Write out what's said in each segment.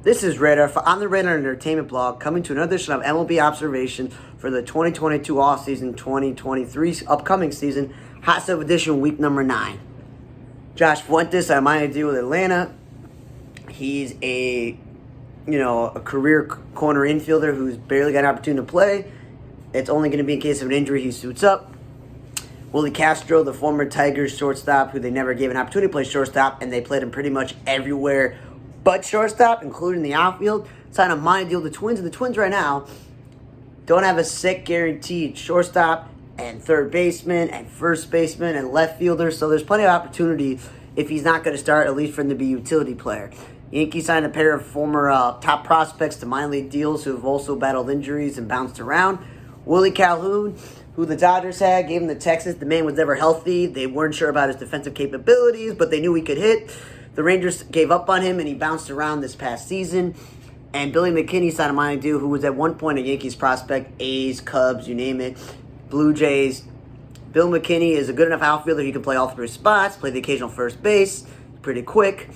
This is Radar on the Radar Entertainment blog, coming to another edition of MLB Observation for the 2022 off-season, 2023 upcoming season, Hotstove edition, week number 9. Josh Fuentes, I might deal with Atlanta. He's a career corner infielder who's barely got an opportunity to play. It's only going to be in case of an injury he suits up. Willie Castro, the former Tigers shortstop, who they never gave an opportunity to play shortstop, and they played him pretty much everywhere but shortstop, including the outfield. Signed a minor deal with the Twins, and the Twins right now don't have a set guaranteed shortstop and third baseman and first baseman and left fielder, so there's plenty of opportunity if he's not going to start, at least for him to be a utility player. Yankees signed a pair of former top prospects to minor league deals who have also battled injuries and bounced around. Willie Calhoun, who the Dodgers had, gave him to Texas. The man was never healthy. They weren't sure about his defensive capabilities, but they knew he could hit. The Rangers gave up on him, and he bounced around this past season. And Billy McKinney signed a minor deal, who was at one point a Yankees prospect, A's, Cubs, you name it, Blue Jays. Bill McKinney is a good enough outfielder. He can play all three spots, play the occasional first base, pretty quick.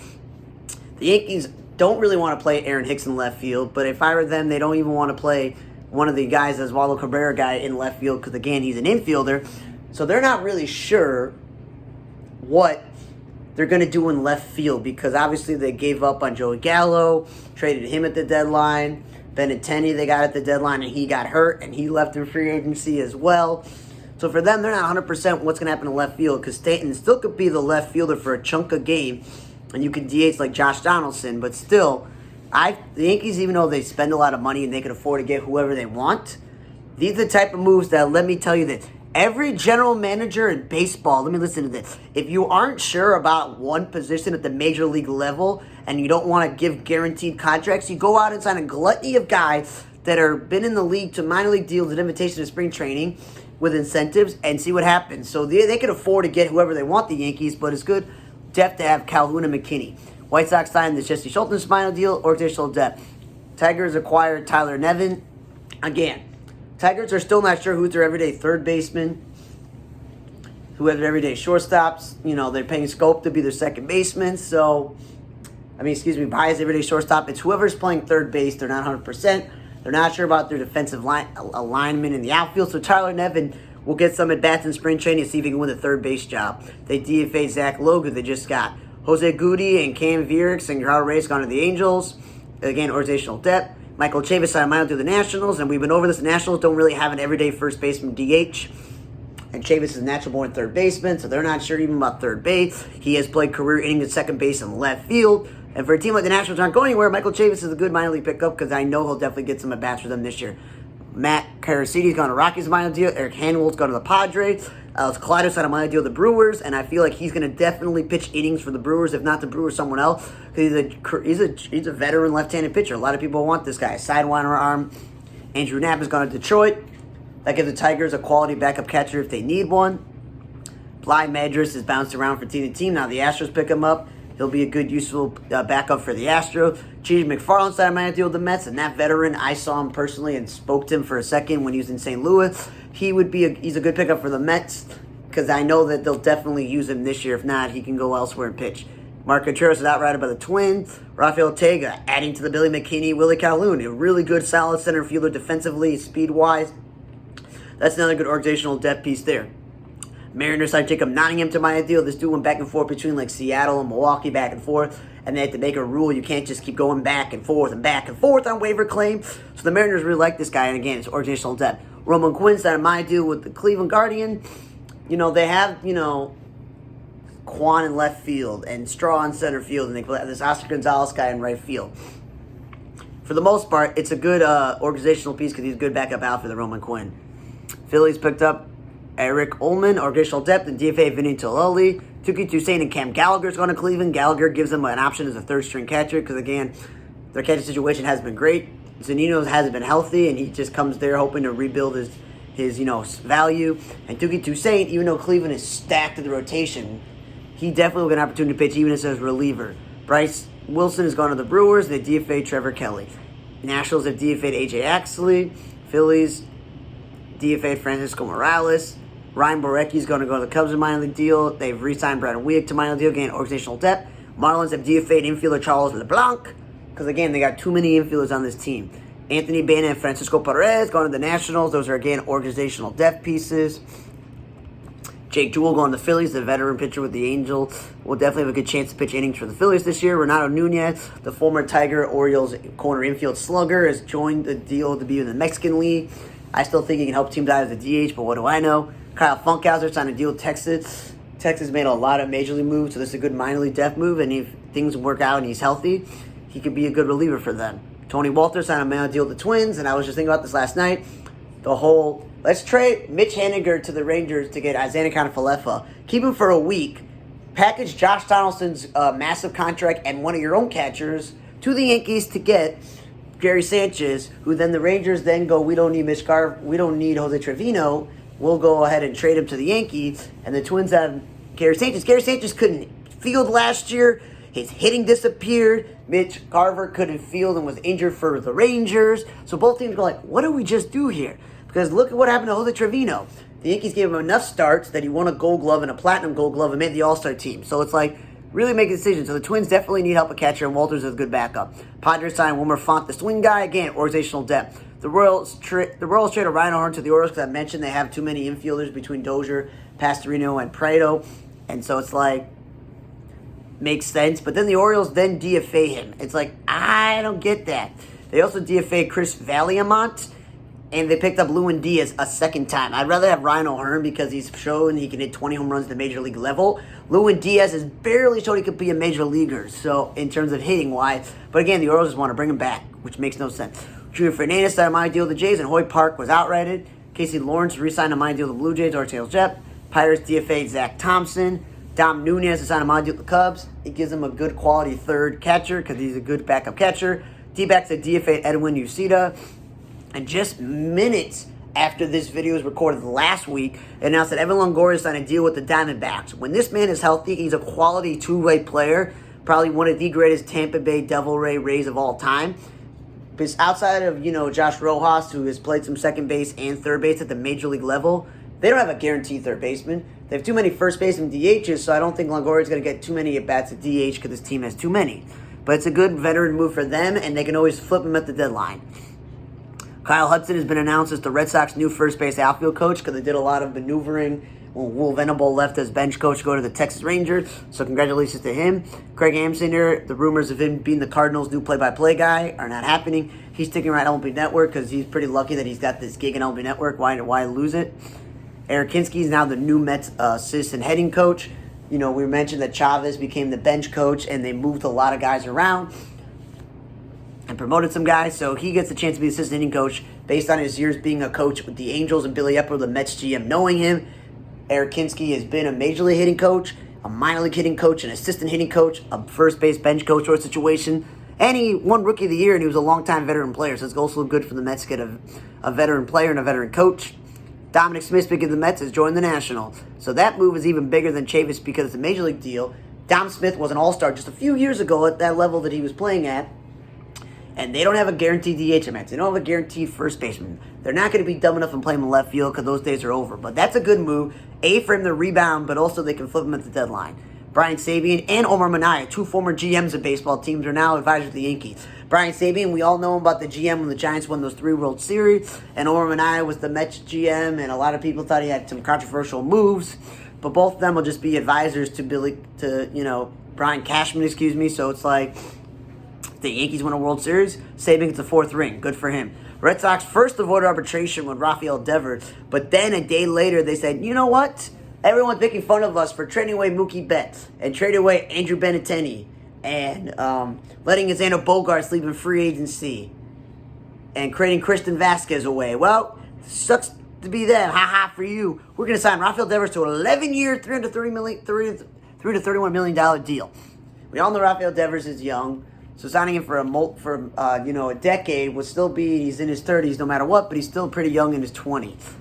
The Yankees don't really want to play Aaron Hicks in left field, but if I were them, they don't even want to play one of the guys, as Oswaldo Cabrera guy, in left field, because, again, he's an infielder. So they're not really sure what they're going to do in left field, because obviously they gave up on Joey Gallo, traded him at the deadline. Benintendi they got at the deadline, and he got hurt, and he left in free agency as well. So for them, they're not 100% what's going to happen in left field, because Stanton still could be the left fielder for a chunk of game, and you can DH like Josh Donaldson, but still, the Yankees, even though they spend a lot of money and they can afford to get whoever they want, these are the type of moves that, let me tell you this, every general manager in baseball, let me listen to this. If you aren't sure about one position at the major league level and you don't want to give guaranteed contracts, you go out and sign a gluttony of guys that are been in the league to minor league deals and invitation to spring training with incentives and see what happens. So they can afford to get whoever they want, the Yankees, but it's good depth to have Calhoun and McKinney. White Sox signed the Jesse Schultz final deal, organizational depth. Tigers acquired Tyler Nevin. Again, Tigers are still not sure who's their everyday third baseman, who have their everyday shortstops. They're paying Scope to be their second baseman. Baez everyday shortstop. It's whoever's playing third base. They're not 100%. They're not sure about their defensive alignment in the outfield. So Tyler Nevin will get some at-bats in spring training to see if he can win the third base job. They DFA'd Zach Logan. They just got Jose Goody and Cam Vierix and Gerardo Reyes gone to the Angels. Again, organizational depth. Michael Chavis signed a minor to the Nationals, and we've been over this. The Nationals don't really have an everyday first baseman DH, and Chavis is a natural-born third baseman, so they're not sure even about third base. He has played career innings at second base and left field, and for a team like the Nationals aren't going anywhere, Michael Chavis is a good minor league pickup because I know he'll definitely get some at-bats for them this year. Matt Caracitti's gone to Rockies minor deal. Eric Hanwell's gone to the Padres. Alex Collider signed a minor deal with the Brewers, and I feel like he's going to definitely pitch innings for the Brewers, if not the Brewers, someone else, because he's a veteran left-handed pitcher. A lot of people want this guy. Sidewinder arm. Andrew Knapp has gone to Detroit. That gives the Tigers a quality backup catcher if they need one. Bly Madras has bounced around from team to team. Now the Astros pick him up. He'll be a good, useful backup for the Astros. Cheech McFarland signed a minor deal with the Mets, and that veteran, I saw him personally and spoke to him for a second when he was in St. Louis. He's a good pickup for the Mets because I know that they'll definitely use him this year. If not, he can go elsewhere and pitch. Mark Contreras is outrighted by the Twins. Rafael Ortega adding to the Billy McKinney, Willie Calhoun, a really good, solid center fielder defensively, speed-wise. That's another good organizational depth piece there. Mariners signed Jacob Nottingham to my deal. This dude went back and forth between like Seattle and Milwaukee, back and forth. And they had to make a rule. You can't just keep going back and forth on waiver claim. So the Mariners really like this guy. And again, it's organizational depth. Roman Quinn signed my deal with the Cleveland Guardian. They have, Quan in left field and Straw in center field. And they have this Oscar Gonzalez guy in right field. For the most part, it's a good organizational piece because he's a good backup out for the Roman Quinn. Phillies picked up Eric Ullman, organizational depth, and DFA Vinny Tololi. Tuki Toussaint and Cam Gallagher's going to Cleveland. Gallagher gives them an option as a third-string catcher because, again, their catching situation has been great. Zunino hasn't been healthy, and he just comes there hoping to rebuild his value. And Tuki Toussaint, even though Cleveland is stacked in the rotation, he definitely will get an opportunity to pitch even as a reliever. Bryce Wilson has gone to the Brewers. They DFA'd Trevor Kelly. Nationals have DFA'd A.J. Axley. Phillies DFA'd Francisco Morales. Ryan Borecki's going to go to the Cubs in minor league deal. They've re-signed Brandon Week to minor league deal, gain organizational depth. Marlins have DFA'd infielder Charles LeBlanc. Because, again, they got too many infielders on this team. Anthony Baena and Francisco Perez going to the Nationals. Those are, again, organizational depth pieces. Jake Jewell going to the Phillies, the veteran pitcher with the Angels, will definitely have a good chance to pitch innings for the Phillies this year. Renato Nunez, the former Tiger Orioles corner infield slugger, has joined the deal to be in the Mexican League. I still think he can help teams out as a DH, but what do I know? Kyle Funkhauser signed a deal with Texas. Texas made a lot of major league moves, so this is a good minor league depth move, and if things work out and he's healthy, he could be a good reliever for them. Tony Walter signed a minor deal with the Twins, and I was just thinking about this last night. The whole, let's trade Mitch Haniger to the Rangers to get Isaiah Falefa. Keep him for a week. Package Josh Donaldson's massive contract and one of your own catchers to the Yankees to get Gary Sanchez, who then the Rangers then go, we don't need Mitch Garver, we don't need Jose Trevino. We'll go ahead and trade him to the Yankees. And the Twins have Gary Sanchez. Gary Sanchez couldn't field last year. His hitting disappeared. Mitch Garver couldn't field and was injured for the Rangers. So both teams go like, what did we just do here? Because look at what happened to Jose Trevino. The Yankees gave him enough starts that he won a Gold Glove and a Platinum Gold Glove and made the All-Star team. So it's like, really make a decision. So the Twins definitely need help at catcher, and Walters is a good backup. Padres signed Wilmer Font, the swing guy. Again, organizational depth. The Royals traded Ryan O'Hearn to the Orioles because I mentioned they have too many infielders between Dozier, Pastorino, and Prado. And so it's like, makes sense. But then the Orioles then DFA him. It's like, I don't get that. They also DFA Chris Valiamont, and they picked up Lewin Diaz a second time. I'd rather have Ryan O'Hearn because he's shown he can hit 20 home runs at the major league level. Lewin Diaz has barely shown he could be a major leaguer, so in terms of hitting wise. But again, the Orioles just want to bring him back, which makes no sense. Junior Fernandez signed a minor deal with the Jays, and Hoyt Park was outrighted. Casey Lawrence re-signed a minor deal with the Blue Jays, or Tails Jep. Pirates DFA Zach Thompson. Dom Nunez has signed a minor deal with the Cubs. It gives him a good quality third catcher because he's a good backup catcher. D-backs at DFA Edwin Uceda. And just minutes after this video was recorded last week, it announced that Evan Longoria signed a deal with the Diamondbacks. When this man is healthy, he's a quality two-way player, probably one of the greatest Tampa Bay Devil Rays of all time. Because outside of, Josh Rojas, who has played some second base and third base at the major league level, they don't have a guaranteed third baseman. They have too many first baseman DHs, so I don't think Longoria is going to get too many at-bats at DH because this team has too many. But it's a good veteran move for them, and they can always flip him at the deadline. Kyle Hudson has been announced as the Red Sox new first base outfield coach because they did a lot of maneuvering when Will Venable left as bench coach to go to the Texas Rangers. So congratulations to him. Craig Amsinger, the rumors of him being the Cardinals' new play-by-play guy are not happening. He's sticking around MLB Network because he's pretty lucky that he's got this gig in MLB Network. Why lose it? Eric Kinske is now the new Mets assistant hitting coach. We mentioned that Chavez became the bench coach and they moved a lot of guys around and promoted some guys, so he gets a chance to be assistant hitting coach based on his years being a coach with the Angels and Billy Epler, the Mets GM, knowing him. Eric Kinske has been a major league hitting coach, a minor league hitting coach, an assistant hitting coach, a first base bench coach sort of situation, and he won Rookie of the Year, and he was a longtime veteran player, so it's also good for the Mets to get a veteran player and a veteran coach. Dominic Smith, speaking of the Mets, has joined the Nationals, so that move is even bigger than Chavis because it's a major league deal. Dom Smith was an all-star just a few years ago at that level that he was playing at. And they don't have a guaranteed DH match. They don't have a guaranteed first baseman. They're not going to be dumb enough and play him in left field because those days are over. But that's a good move. For him to rebound, but also they can flip him at the deadline. Brian Sabean and Omar Minaya, two former GMs of baseball teams, are now advisors of the Yankees. Brian Sabean, we all know him about the GM when the Giants won those 3 World Series. And Omar Minaya was the Mets GM, and a lot of people thought he had some controversial moves. But both of them will just be advisors to Brian Cashman, So it's like, the Yankees win a World Series, Saban gets a 4th ring. Good for him. Red Sox first avoided arbitration with Rafael Devers, but then a day later they said, you know what? Everyone's making fun of us for trading away Mookie Betts and trading away Andrew Benintendi and letting Xander Bogaerts leave in free agency and creating Kristen Vasquez away. Well, sucks to be them. Ha for you. We're going to sign Rafael Devers to an 11-year, $331 million deal. We all know Rafael Devers is young. So signing him for a decade would still be, he's in his 30s no matter what, but he's still pretty young in his 20s.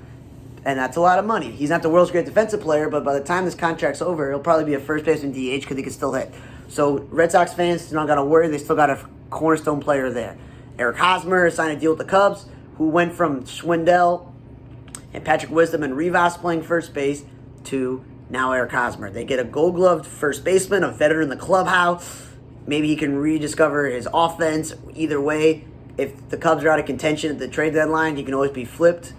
And that's a lot of money. He's not the world's great defensive player, but by the time this contract's over, he'll probably be a first baseman DH because he can still hit. So Red Sox fans don't got to worry. They still got a cornerstone player there. Eric Hosmer signed a deal with the Cubs, who went from Schwindel and Patrick Wisdom and Rivas playing first base to now Eric Hosmer. They get a gold-gloved first baseman, a veteran in the clubhouse. Maybe he can rediscover his offense. Either way, if the Cubs are out of contention at the trade deadline, he can always be flipped.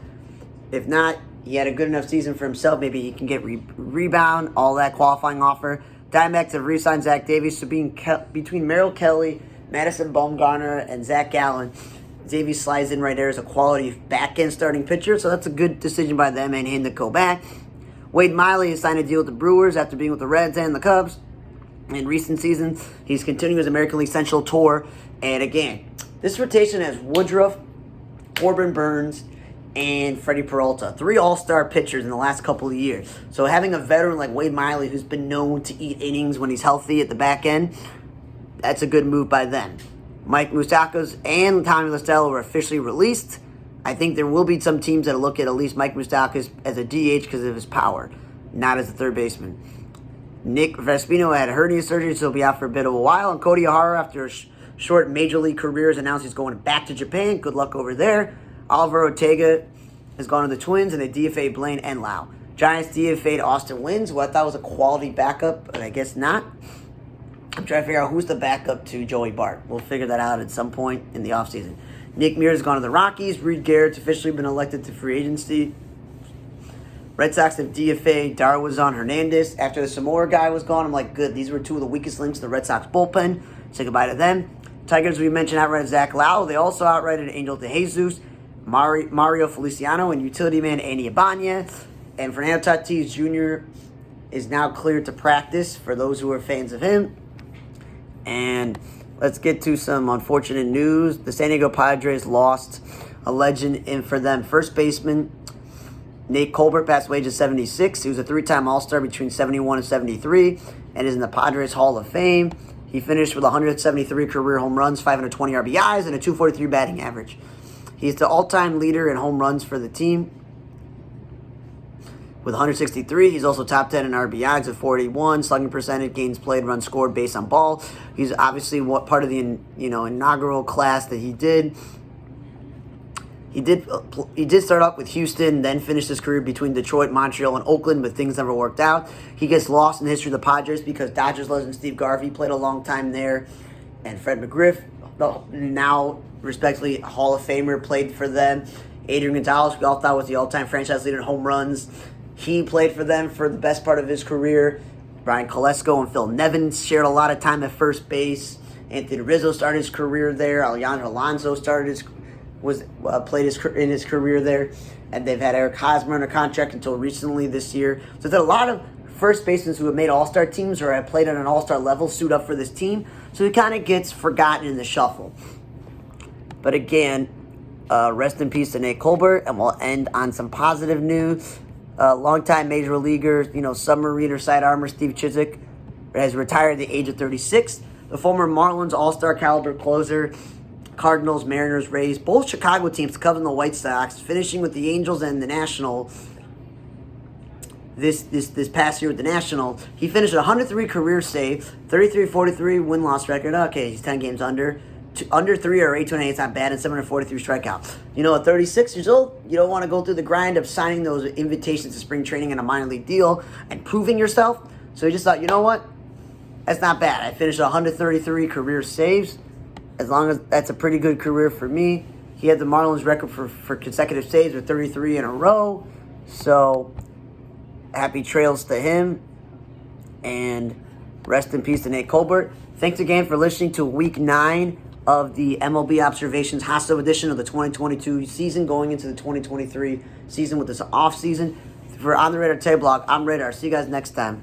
If not, he had a good enough season for himself. Maybe he can get rebound, all that qualifying offer. Diamondbacks have re-signed Zach Davies. So between Merrill Kelly, Madison Bumgarner, and Zach Gallen, Davies slides in right there as a quality back-end starting pitcher. So that's a good decision by them and him to go back. Wade Miley has signed a deal with the Brewers after being with the Reds and the Cubs. In recent seasons, he's continuing his American League Central tour. And again, this rotation has Woodruff, Corbin Burns, and Freddie Peralta. 3 all-star pitchers in the last couple of years. So having a veteran like Wade Miley, who's been known to eat innings when he's healthy at the back end, that's a good move by them. Mike Moustakas and Tommy La Stella were officially released. I think there will be some teams that look at least Mike Moustakas as a DH because of his power, not as a third baseman. Nick Vespino had hernia surgery, so he'll be out for a bit of a while. And Cody Ohara, after a short major league career, has announced he's going back to Japan. Good luck over there. Oliver Ortega has gone to the Twins, and they DFA Blaine Enlow. Giants DFA'd Austin Wynns, who I thought was a quality backup, but I guess not. I'm trying to figure out who's the backup to Joey Bart. We'll figure that out at some point in the offseason. Nick Mears has gone to the Rockies. Reed Garrett's officially been elected to free agency. Red Sox have DFA'd Darwizon Hernandez. After the Zamora guy was gone, I'm like, good. These were 2 of the weakest links to the Red Sox bullpen. Say goodbye to them. Tigers, we mentioned, outrighted Zach Lau. They also outrighted Angel DeJesus, Mario Feliciano, and utility man Andy Ibanez. And Fernando Tatis Jr. is now cleared to practice for those who are fans of him. And let's get to some unfortunate news. The San Diego Padres lost a legend in for them. First baseman Nate Colbert passed away at 76. He was a 3-time All-Star between 71 and 73 and is in the Padres Hall of Fame. He finished with 173 career home runs, 520 RBIs, and a 243 batting average. He's the all-time leader in home runs for the team with 163. He's also top 10 in RBIs with 41, slugging percentage, games played, runs scored based on ball. He's obviously part of the inaugural class that he did. He did start off with Houston, then finished his career between Detroit, Montreal, and Oakland, but things never worked out. He gets lost in the history of the Padres because Dodgers legend Steve Garvey played a long time there, and Fred McGriff, now respectively Hall of Famer, played for them. Adrian Gonzalez, we all thought was the all-time franchise leader in home runs. He played for them for the best part of his career. Brian Kolesko and Phil Nevin shared a lot of time at first base. Anthony Rizzo started his career there. Alejandro Alonso played in his career there, and they've had Eric Hosmer under contract until recently this year. So there's a lot of first basemen who have made all-star teams or have played at an all-star level suit up for this team. So he kind of gets forgotten in the shuffle. But again, rest in peace to Nate Colbert, and we'll end on some positive news. Longtime major leaguer, submarine or sidearmer Steve Chiswick has retired at the age of 36. The former Marlins all-star caliber closer, Cardinals, Mariners, Rays, both Chicago teams covering the White Sox, finishing with the Angels and the National this past year with the National. He finished at 103 career save, 33-43 win-loss record. Okay, he's 10 games under. Under 3 or 8-8, it's not bad, and 743 strikeouts. At 36 years old, you don't want to go through the grind of signing those invitations to spring training and a minor league deal and proving yourself. So he just thought, you know what? That's not bad. I finished 133 career saves. As long as that's a pretty good career for me. He had the Marlins record for consecutive saves with 33 in a row. So, happy trails to him. And rest in peace to Nate Colbert. Thanks again for listening to Week 9 of the MLB Observations Hotstove edition of the 2022 season, going into the 2023 season with this off season. For On the Radar Blog, I'm Radar. See you guys next time.